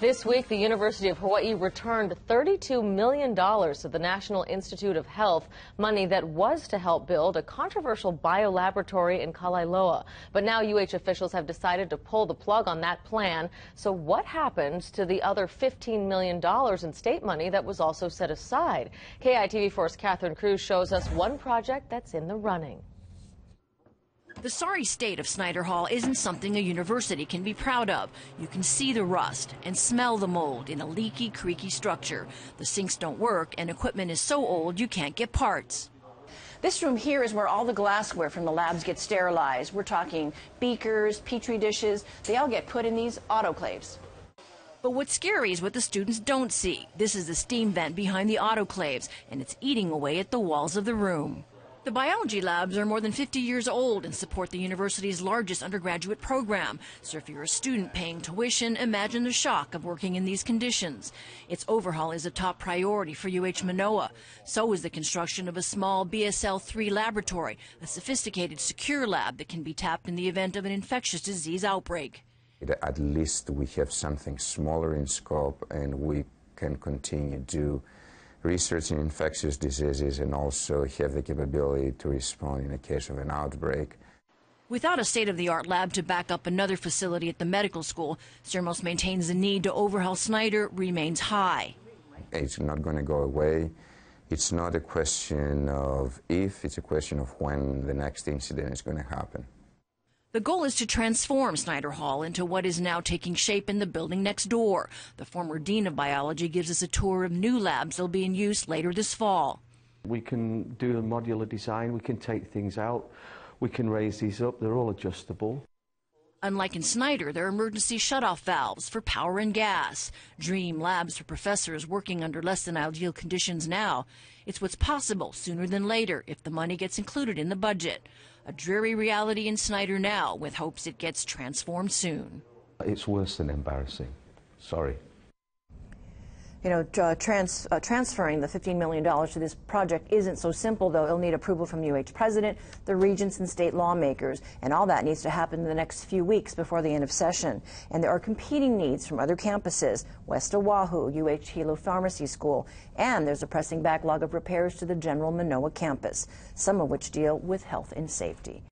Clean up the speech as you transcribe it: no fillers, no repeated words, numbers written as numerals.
This week, the University of Hawaii returned $32 million to the National Institute of Health, money that was to help build a controversial biolaboratory in Kalailoa. But now UH officials have decided to pull the plug on that plan. So what happens to the other $15 million in state money that was also set aside? KITV4's Catherine Cruz shows us one project that's in the running. The sorry state of Snyder Hall isn't something a university can be proud of. You can see the rust and smell the mold in a leaky, creaky structure. The sinks don't work and equipment is so old you can't get parts. This room here is where all the glassware from the labs get sterilized. We're talking beakers, petri dishes. They all get put in these autoclaves. But what's scary is what the students don't see. This is the steam vent behind the autoclaves, and it's eating away at the walls of the room. The biology labs are more than 50 years old and support the university's largest undergraduate program. So if you're a student paying tuition, imagine the shock of working in these conditions. Its overhaul is a top priority for UH Manoa. So is the construction of a small BSL-3 laboratory, a sophisticated, secure lab that can be tapped in the event of an infectious disease outbreak. At least we have something smaller in scope, and we can continue to research in infectious diseases and also have the capability to respond in the case of an outbreak. Without a state-of-the-art lab to back up another facility at the medical school, Sermos maintains the need to overhaul Snyder remains high. It's not going to go away. It's not a question of if, it's a question of when the next incident is going to happen. The goal is to transform Snyder Hall into what is now taking shape in the building next door. The former dean of biology gives us a tour of new labs that will be in use later this fall. We can do a modular design, we can take things out, we can raise these up, they're all adjustable. Unlike in Snyder, there are emergency shutoff valves for power and gas. Dream labs for professors working under less than ideal conditions now. It's what's possible sooner than later if the money gets included in the budget. A dreary reality in Snyder now, with hopes it gets transformed soon. It's worse than embarrassing. Sorry. You know, transferring the $15 million to this project isn't so simple, though. It'll need approval from UH president, the regents, and state lawmakers, and all that needs to happen in the next few weeks before the end of session. And there are competing needs from other campuses, West Oahu, UH Hilo Pharmacy School, and there's a pressing backlog of repairs to the general Manoa campus, some of which deal with health and safety.